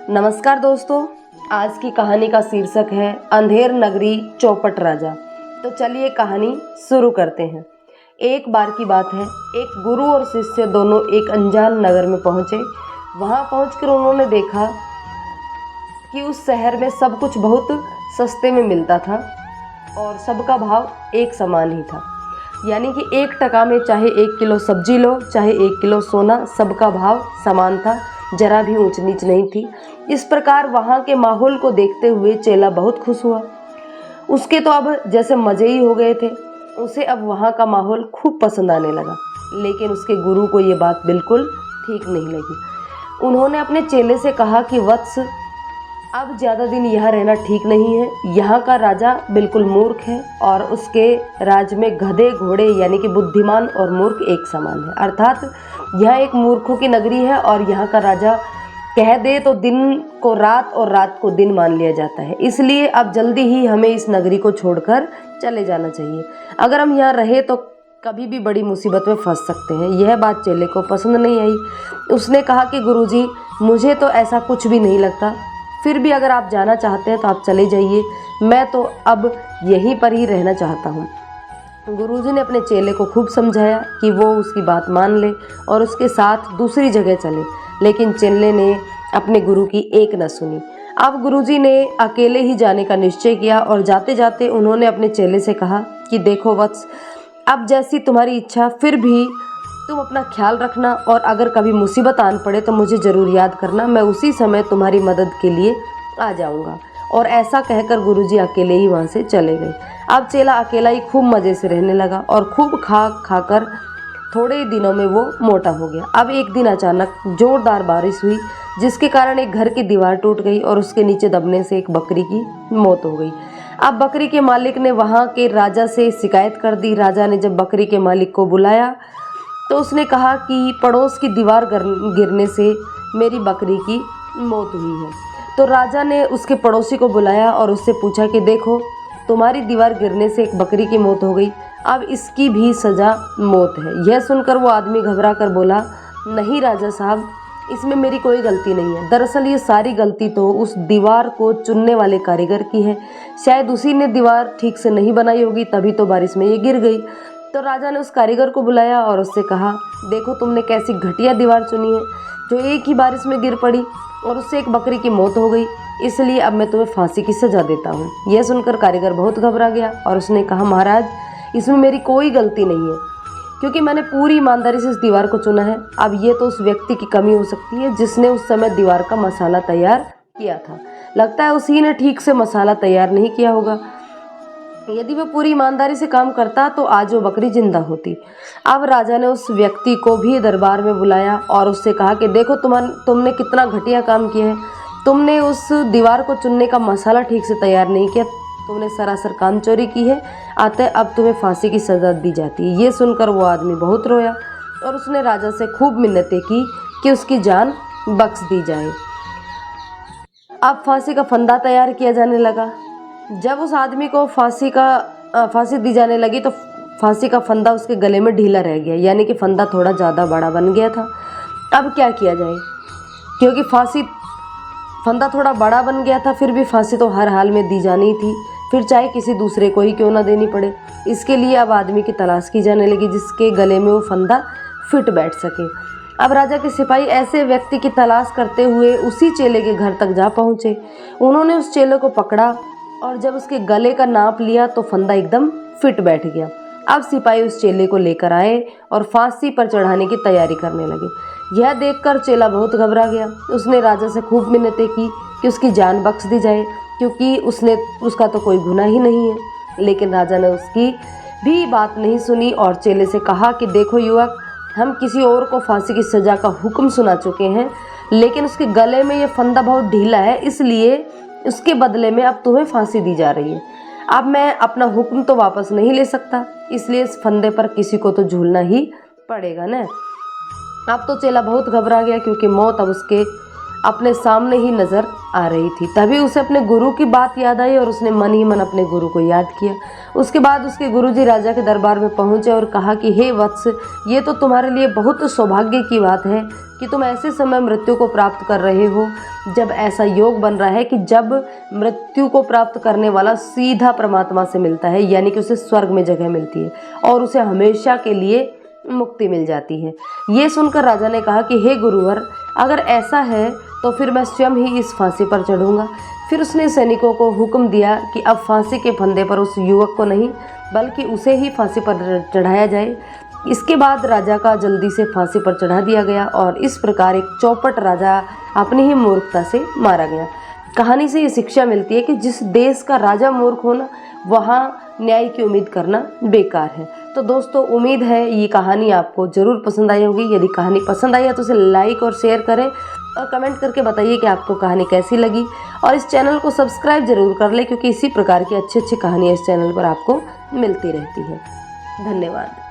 नमस्कार दोस्तों, आज की कहानी का शीर्षक है अंधेर नगरी चौपट राजा। तो चलिए कहानी शुरू करते हैं। एक बार की बात है, एक गुरु और शिष्य दोनों एक अनजान नगर में पहुंचे। वहां पहुंचकर उन्होंने देखा कि उस शहर में सब कुछ बहुत सस्ते में मिलता था और सबका भाव एक समान ही था। यानी कि 1 टका में चाहे 1 किलो सब्जी लो, चाहे 1 किलो सोना, सबका भाव समान था, जरा भी ऊंच नीच नहीं थी। इस प्रकार वहाँ के माहौल को देखते हुए चेला बहुत खुश हुआ। उसके तो अब जैसे मज़े ही हो गए थे। उसे अब वहाँ का माहौल खूब पसंद आने लगा। लेकिन उसके गुरु को ये बात बिल्कुल ठीक नहीं लगी। उन्होंने अपने चेले से कहा कि वत्स, अब ज़्यादा दिन यहाँ रहना ठीक नहीं है। यहाँ का राजा बिल्कुल मूर्ख है और उसके राज में गधे घोड़े यानी कि बुद्धिमान और मूर्ख एक समान है। अर्थात यह एक मूर्खों की नगरी है और यहाँ का राजा कह दे तो दिन को रात और रात को दिन मान लिया जाता है। इसलिए अब जल्दी ही हमें इस नगरी को छोड़कर चले जाना चाहिए। अगर हम यहाँ रहे तो कभी भी बड़ी मुसीबत में फंस सकते हैं। यह बात चेले को पसंद नहीं आई। उसने कहा कि गुरुजी, मुझे तो ऐसा कुछ भी नहीं लगता। फिर भी अगर आप जाना चाहते हैं तो आप चले जाइए, मैं तो अब यहीं पर ही रहना चाहता हूँ। गुरुजी ने अपने चेले को खूब समझाया कि वो उसकी बात मान ले और उसके साथ दूसरी जगह चले। लेकिन चेले ने अपने गुरु की एक न सुनी। अब गुरुजी ने अकेले ही जाने का निश्चय किया और जाते जाते उन्होंने अपने चेले से कहा कि देखो वत्स, अब जैसी तुम्हारी इच्छा, फिर भी तुम अपना ख्याल रखना और अगर कभी मुसीबत आन पड़े तो मुझे ज़रूर याद करना। मैं उसी समय तुम्हारी मदद के लिए आ जाऊंगा। और ऐसा कहकर गुरुजी अकेले ही वहाँ से चले गए। अब चेला अकेला ही खूब मज़े से रहने लगा और खूब खाकर थोड़े ही दिनों में वो मोटा हो गया। अब एक दिन अचानक जोरदार बारिश हुई, जिसके कारण एक घर की दीवार टूट गई और उसके नीचे दबने से एक बकरी की मौत हो गई। अब बकरी के मालिक ने वहाँ के राजा से शिकायत कर दी। राजा ने जब बकरी के मालिक को बुलाया तो उसने कहा कि पड़ोस की दीवार गिरने से मेरी बकरी की मौत हुई है। तो राजा ने उसके पड़ोसी को बुलाया और उससे पूछा कि देखो, तुम्हारी दीवार गिरने से एक बकरी की मौत हो गई, अब इसकी भी सज़ा मौत है। यह सुनकर वो आदमी घबरा कर बोला, नहीं राजा साहब, इसमें मेरी कोई गलती नहीं है। दरअसल ये सारी गलती तो उस दीवार को चुनने वाले कारीगर की है। शायद उसी ने दीवार ठीक से नहीं बनाई होगी, तभी तो बारिश में ये गिर गई। तो राजा ने उस कारीगर को बुलाया और उससे कहा, देखो तुमने कैसी घटिया दीवार चुनी है जो एक ही बारिश में गिर पड़ी और उससे एक बकरी की मौत हो गई। इसलिए अब मैं तुम्हें फांसी की सज़ा देता हूँ। यह सुनकर कारीगर बहुत घबरा गया और उसने कहा, महाराज, इसमें मेरी कोई गलती नहीं है, क्योंकि मैंने पूरी ईमानदारी से इस दीवार को चुना है। अब ये तो उस व्यक्ति की कमी हो सकती है जिसने उस समय दीवार का मसाला तैयार किया था। लगता है उसी ने ठीक से मसाला तैयार नहीं किया होगा। यदि वह पूरी ईमानदारी से काम करता तो आज वो बकरी जिंदा होती। अब राजा ने उस व्यक्ति को भी दरबार में बुलाया और उससे कहा कि देखो, तुमने कितना घटिया काम किया है। तुमने उस दीवार को चुनने का मसाला ठीक से तैयार नहीं किया, तुमने सरासर काम चोरी की है। अतः अब तुम्हें फांसी की सज़ा दी जाती है। ये सुनकर वो आदमी बहुत रोया और उसने राजा से खूब मिन्नतें की कि उसकी जान बख्श दी जाए। अब फांसी का फंदा तैयार किया जाने लगा। जब उस आदमी को फांसी दी जाने लगी तो फांसी का फंदा उसके गले में ढीला रह गया, यानी कि फंदा थोड़ा ज़्यादा बड़ा बन गया था। अब क्या किया जाए, क्योंकि फंदा थोड़ा बड़ा बन गया था, फिर भी फांसी तो हर हाल में दी जानी थी, फिर चाहे किसी दूसरे को ही क्यों ना देनी पड़े। इसके लिए अब आदमी की तलाश की जाने लगी जिसके गले में वो फंदा फिट बैठ सके। अब राजा के सिपाही ऐसे व्यक्ति की तलाश करते हुए उसी चेले के घर तक जा पहुँचे। उन्होंने उस चेले को पकड़ा और जब उसके गले का नाप लिया तो फंदा एकदम फिट बैठ गया। अब सिपाही उस चेले को लेकर आए और फांसी पर चढ़ाने की तैयारी करने लगे। यह देखकर चेला बहुत घबरा गया। उसने राजा से खूब मिन्नतें की कि उसकी जान बख्श दी जाए, क्योंकि उसका तो कोई गुनाह ही नहीं है। लेकिन राजा ने उसकी भी बात नहीं सुनी और चेले से कहा कि देखो युवक, हम किसी और को फांसी की सज़ा का हुक्म सुना चुके हैं, लेकिन उसके गले में ये फंदा बहुत ढीला है, इसलिए उसके बदले में अब तुम्हें फांसी दी जा रही है। अब मैं अपना हुक्म तो वापस नहीं ले सकता, इसलिए इस फंदे पर किसी को तो झूलना ही पड़ेगा ना। अब तो चेला बहुत घबरा गया, क्योंकि मौत अब उसके अपने सामने ही नज़र आ रही थी। तभी उसे अपने गुरु की बात याद आई और उसने मन ही मन अपने गुरु को याद किया। उसके बाद उसके गुरुजी राजा के दरबार में पहुंचे और कहा कि हे वत्स, ये तो तुम्हारे लिए बहुत सौभाग्य की बात है कि तुम ऐसे समय मृत्यु को प्राप्त कर रहे हो जब ऐसा योग बन रहा है कि जब मृत्यु को प्राप्त करने वाला सीधा परमात्मा से मिलता है, यानी कि उसे स्वर्ग में जगह मिलती है और उसे हमेशा के लिए मुक्ति मिल जाती है। ये सुनकर राजा ने कहा कि हे गुरुवर, अगर ऐसा है तो फिर मैं स्वयं ही इस फांसी पर चढ़ूंगा। फिर उसने सैनिकों को हुक्म दिया कि अब फांसी के फंदे पर उस युवक को नहीं बल्कि उसे ही फांसी पर चढ़ाया जाए। इसके बाद राजा का जल्दी से फांसी पर चढ़ा दिया गया और इस प्रकार एक चौपट राजा अपनी ही मूर्खता से मारा गया। कहानी से ये शिक्षा मिलती है कि जिस देश का राजा मूर्ख हो ना, वहाँ न्याय की उम्मीद करना बेकार है। तो दोस्तों, उम्मीद है ये कहानी आपको ज़रूर पसंद आई होगी। यदि कहानी पसंद आई है तो उसे लाइक और शेयर करें और कमेंट करके बताइए कि आपको कहानी कैसी लगी। और इस चैनल को सब्सक्राइब जरूर कर लें, क्योंकि इसी प्रकार की अच्छी अच्छी कहानियाँ इस चैनल पर आपको मिलती रहती हैं। धन्यवाद।